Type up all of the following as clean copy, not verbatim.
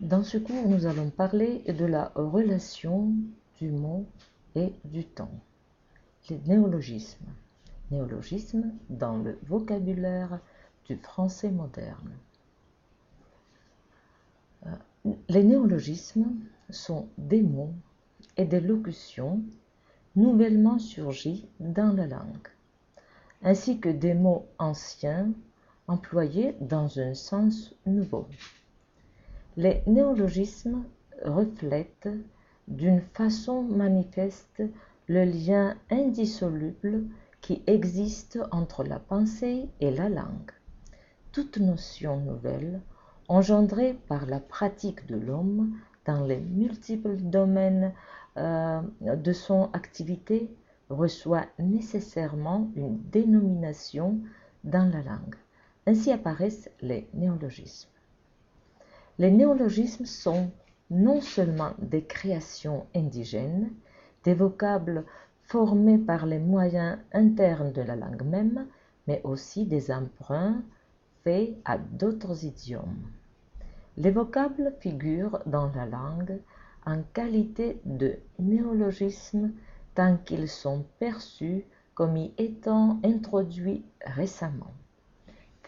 Dans ce cours, nous allons parler de la relation du mot et du temps. Les néologismes. Néologismes dans le vocabulaire du français moderne. Les néologismes sont des mots et des locutions nouvellement surgis dans la langue, ainsi que des mots anciens employés dans un sens nouveau. Les néologismes reflètent d'une façon manifeste le lien indissoluble qui existe entre la pensée et la langue. Toute notion nouvelle, engendrée par la pratique de l'homme dans les multiples domaines de son activité, reçoit nécessairement une dénomination dans la langue. Ainsi apparaissent les néologismes. Les néologismes sont non seulement des créations indigènes, des vocables formés par les moyens internes de la langue même, mais aussi des emprunts faits à d'autres idiomes. Les vocables figurent dans la langue en qualité de néologismes tant qu'ils sont perçus comme y étant introduits récemment.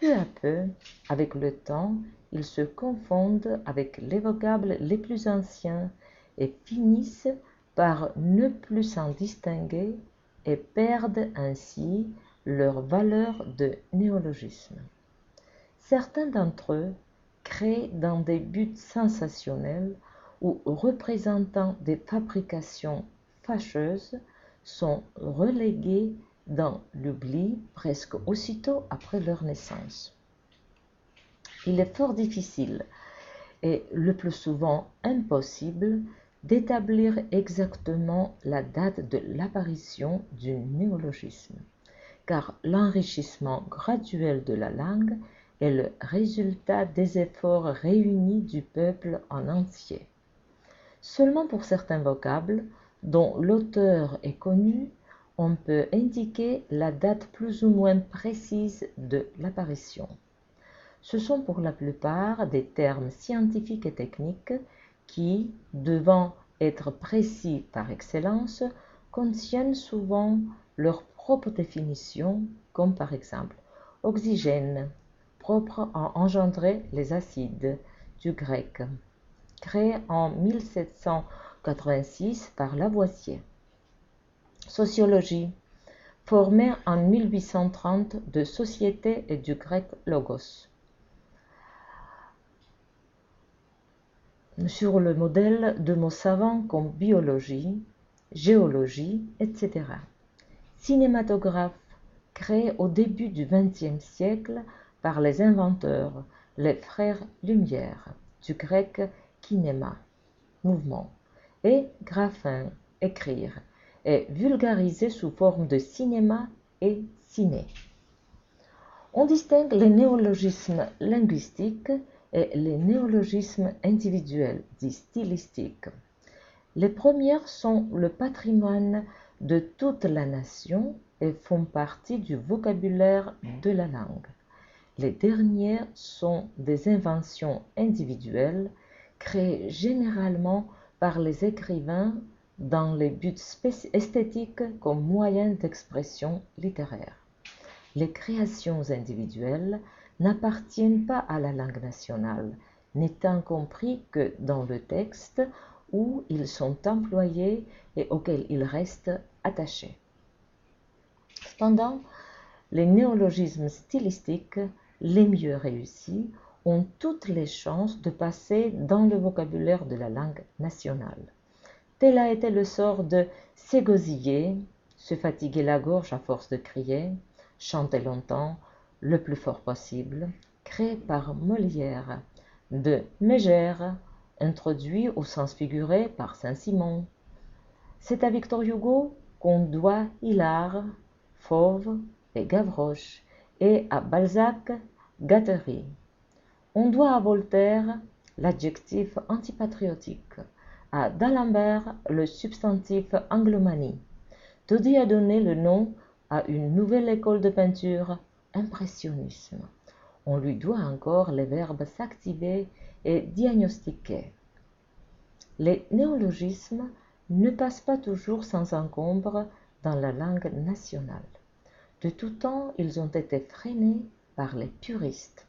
Peu à peu, avec le temps, ils se confondent avec les vocables les plus anciens et finissent par ne plus s'en distinguer et perdent ainsi leur valeur de néologisme. Certains d'entre eux, créés dans des buts sensationnels ou représentant des fabrications fâcheuses, sont relégués dans l'oubli presque aussitôt après leur naissance. Il est fort difficile et le plus souvent impossible d'établir exactement la date de l'apparition du néologisme, car l'enrichissement graduel de la langue est le résultat des efforts réunis du peuple en entier. Seulement pour certains vocables, dont l'auteur est connu, on peut indiquer la date plus ou moins précise de l'apparition. Ce sont pour la plupart des termes scientifiques et techniques qui, devant être précis par excellence, contiennent souvent leur propre définition, comme par exemple oxygène, propre à engendrer les acides, du grec, créé en 1786 par Lavoisier. Sociologie, formée en 1830 de société et du grec logos, sur le modèle de mots savants comme biologie, géologie, etc. Cinématographe, créé au début du XXe siècle par les inventeurs, les frères Lumière, du grec kinéma, mouvement, et graphein, écrire, et vulgarisé sous forme de cinéma et ciné. On distingue les néologismes linguistiques et les néologismes individuels, dits stylistiques. Les premières sont le patrimoine de toute la nation et font partie du vocabulaire de la langue. Les dernières sont des inventions individuelles créées généralement par les écrivains dans les buts esthétiques comme moyen d'expression littéraire. Les créations individuelles n'appartiennent pas à la langue nationale, n'étant compris que dans le texte où ils sont employés et auquel ils restent attachés. Cependant, les néologismes stylistiques, les mieux réussis, ont toutes les chances de passer dans le vocabulaire de la langue nationale. Tel a été le sort de s'égosiller, se fatiguer la gorge à force de crier, chanter longtemps, le plus fort possible, créé par Molière, de mégère, introduit au sens figuré par Saint-Simon. C'est à Victor Hugo qu'on doit Hilar, Fauve et Gavroche, et à Balzac, Guattari. On doit à Voltaire l'adjectif antipatriotique, à d'Alembert le substantif anglomanie. Dodi a donné le nom à une nouvelle école de peinture, impressionnisme. On lui doit encore les verbes s'activer et diagnostiquer. Les néologismes ne passent pas toujours sans encombre dans la langue nationale. De tout temps, ils ont été freinés par les puristes.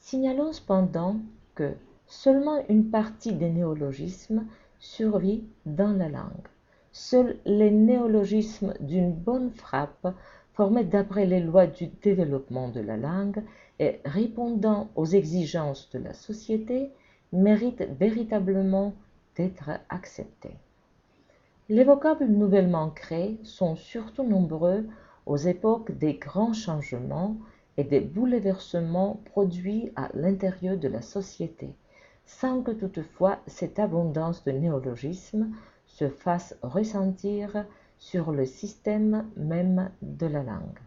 Signalons cependant que seulement une partie des néologismes survit dans la langue. Seuls les néologismes d'une bonne frappe, formés d'après les lois du développement de la langue et répondant aux exigences de la société, méritent véritablement d'être acceptés. Les vocables nouvellement créés sont surtout nombreux aux époques des grands changements et des bouleversements produits à l'intérieur de la société, sans que toutefois cette abondance de néologismes se fasse ressentir sur le système même de la langue.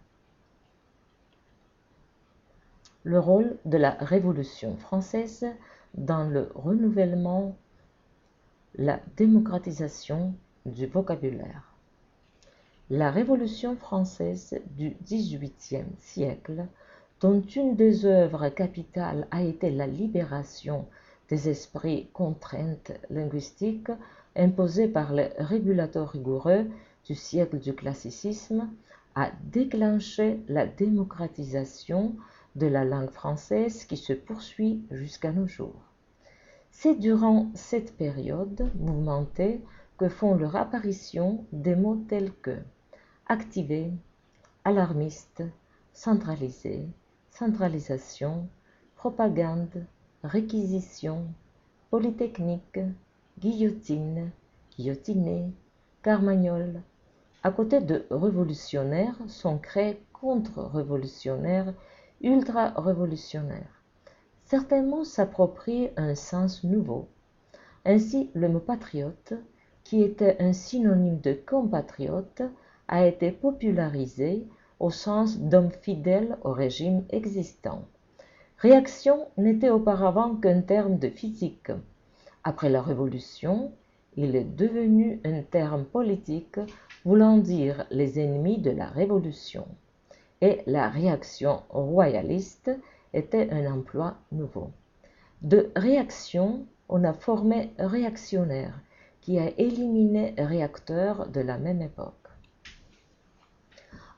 Le rôle de la Révolution française dans le renouvellement, la démocratisation du vocabulaire. La Révolution française du XVIIIe siècle, dont une des œuvres capitales a été la libération des esprits contraintes linguistiques imposées par les régulateurs rigoureux du siècle du classicisme, a déclenché la démocratisation de la langue française qui se poursuit jusqu'à nos jours. C'est durant cette période mouvementée que font leur apparition des mots tels que activé, alarmiste, centralisé, centralisation, propagande, réquisition, polytechnique, guillotine, guillotiné, carmagnole. À côté de révolutionnaires sont créés contre-révolutionnaires, ultra-révolutionnaires. Certains mots s'approprient un sens nouveau. Ainsi, le mot patriote, qui était un synonyme de compatriote, a été popularisé au sens d'homme fidèle au régime existant. Réaction n'était auparavant qu'un terme de physique. Après la Révolution, il est devenu un terme politique voulant dire les ennemis de la Révolution. Et la réaction royaliste était un emploi nouveau. De réaction, on a formé réactionnaire, qui a éliminé réacteur de la même époque.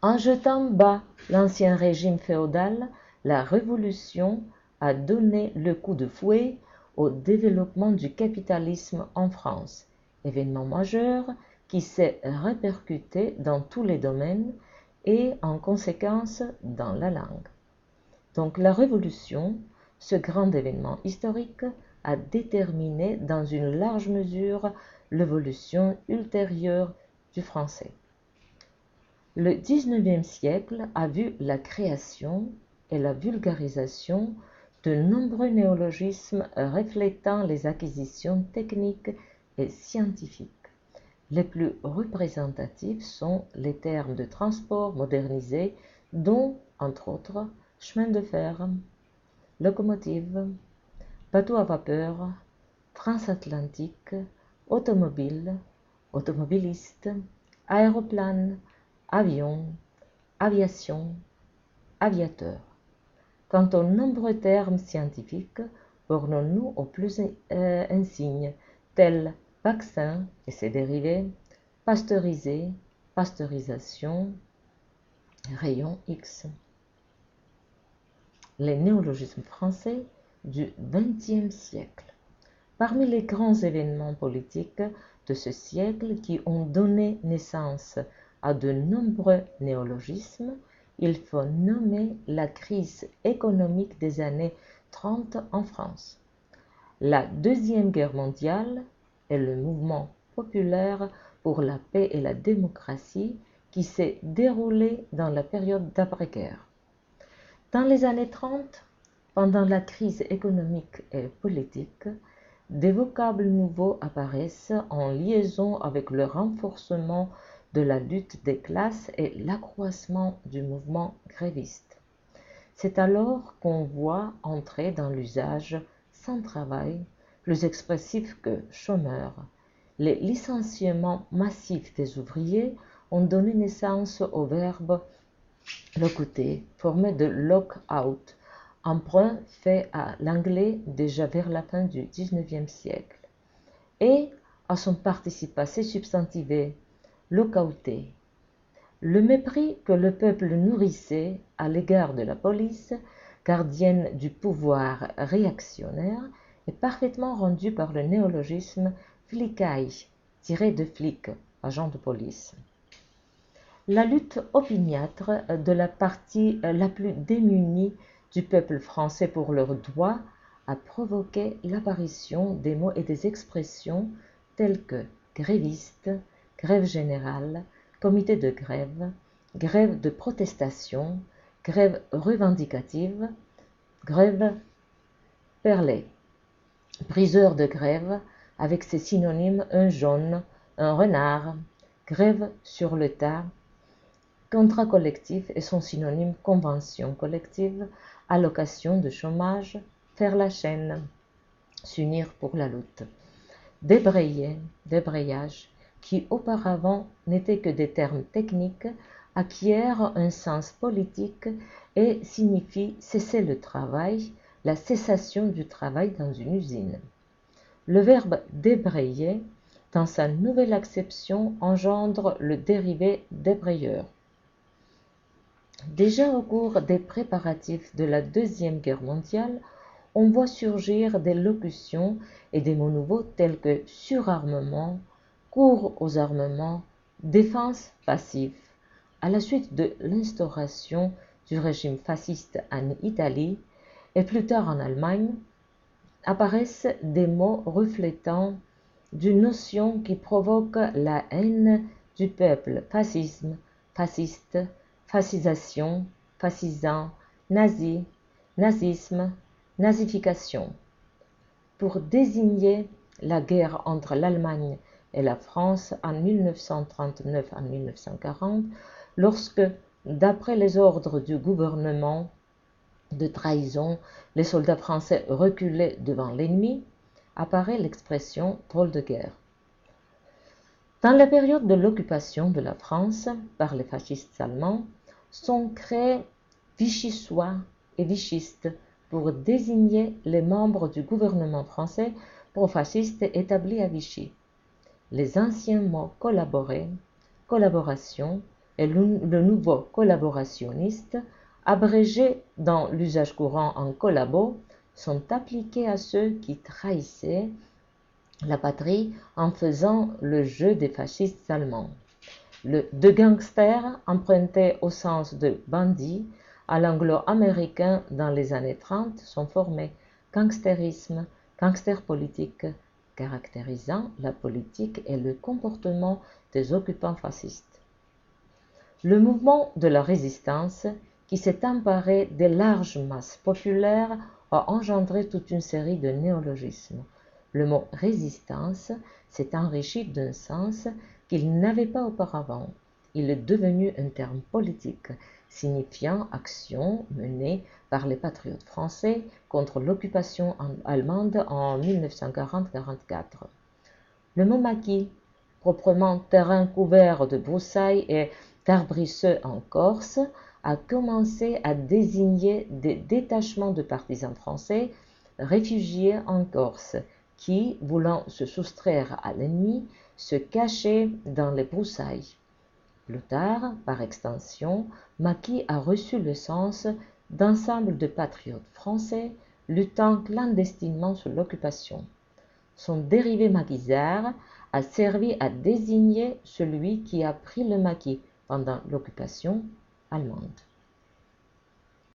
En jetant bas l'ancien régime féodal, la Révolution a donné le coup de fouet au développement du capitalisme en France, événement majeur qui s'est répercuté dans tous les domaines et en conséquence dans la langue. Donc la Révolution, ce grand événement historique, a déterminé dans une large mesure l'évolution ultérieure du français. Le XIXe siècle a vu la création et la vulgarisation de nombreux néologismes reflétant les acquisitions techniques et scientifiques. Les plus représentatifs sont les termes de transport modernisés, dont, entre autres, chemin de fer, locomotive, bateau à vapeur, transatlantique, automobile, automobiliste, aéroplane, avion, aviation, aviateur. Quant aux nombreux termes scientifiques, bornons-nous aux plus insignes, tels vaccin et ses dérivés, pasteurisé, pasteurisation, rayon X. Les néologismes français du XXe siècle. Parmi les grands événements politiques de ce siècle qui ont donné naissance à de nombreux néologismes, il faut nommer la crise économique des années 30 en France, la Deuxième Guerre mondiale et le mouvement populaire pour la paix et la démocratie qui s'est déroulé dans la période d'après-guerre. Dans les années 30, pendant la crise économique et politique, des vocables nouveaux apparaissent en liaison avec le renforcement de la lutte des classes et l'accroissement du mouvement gréviste. C'est alors qu'on voit entrer dans l'usage sans travail, plus expressif que chômeur. Les licenciements massifs des ouvriers ont donné naissance au verbe locuter, formé de lock-out, emprunt fait à l'anglais déjà vers la fin du XIXe siècle, et à son participe passé substantivé, locauté. Le mépris que le peuple nourrissait à l'égard de la police, gardienne du pouvoir réactionnaire, est parfaitement rendu par le néologisme flicaille, tiré de flic, agent de police. La lutte opiniâtre de la partie la plus démunie du peuple français pour leurs droits a provoqué l'apparition des mots et des expressions tels que gréviste, grève générale, comité de grève, grève de protestation, grève revendicative, grève perlée, briseur de grève avec ses synonymes un jaune, un renard, grève sur le tas, contrat collectif et son synonyme convention collective, allocation de chômage, faire la chaîne, s'unir pour la lutte, débrayer, débrayage, qui auparavant n'étaient que des termes techniques, acquièrent un sens politique et signifient cesser le travail, la cessation du travail dans une usine. Le verbe débrayer, dans sa nouvelle acception, engendre le dérivé débrayeur. Déjà au cours des préparatifs de la Deuxième Guerre mondiale, on voit surgir des locutions et des mots nouveaux tels que surarmement, cours aux armements, défense passive. À la suite de l'instauration du régime fasciste en Italie et plus tard en Allemagne, apparaissent des mots reflétant d'une notion qui provoque la haine du peuple: fascisme, fasciste, fascisation, fascisant, nazi, nazisme, nazification. Pour désigner la guerre entre l'Allemagne et la France en 1939 à 1940, lorsque, d'après les ordres du gouvernement de trahison, les soldats français reculaient devant l'ennemi, apparaît l'expression drôle de guerre. Dans la période de l'occupation de la France par les fascistes allemands, sont créés vichysois et vichistes pour désigner les membres du gouvernement français pro-fasciste établis à Vichy. Les anciens mots collaborer, collaboration et le nouveau collaborationniste, abrégés dans l'usage courant en collabo, sont appliqués à ceux qui trahissaient la patrie en faisant le jeu des fascistes allemands. Le de gangster, emprunté au sens de bandit, à l'anglo-américain dans les années 30, sont formés gangstérisme, gangster politique, caractérisant la politique et le comportement des occupants fascistes. Le mouvement de la résistance, qui s'est emparé des larges masses populaires, a engendré toute une série de néologismes. Le mot résistance s'est enrichi d'un sens qu'il n'avait pas auparavant. Il est devenu un terme politique, signifiant action menée par les patriotes français contre l'occupation allemande en 1940-44. Le mot maquis, proprement terrain couvert de broussailles et d'arbrisseaux en Corse, a commencé à désigner des détachements de partisans français réfugiés en Corse, qui, voulant se soustraire à l'ennemi, se cachaient dans les broussailles. Plus tard, par extension, maquis a reçu le sens d'ensemble de patriotes français luttant clandestinement sous l'occupation. Son dérivé maquisard a servi à désigner celui qui a pris le maquis pendant l'occupation allemande.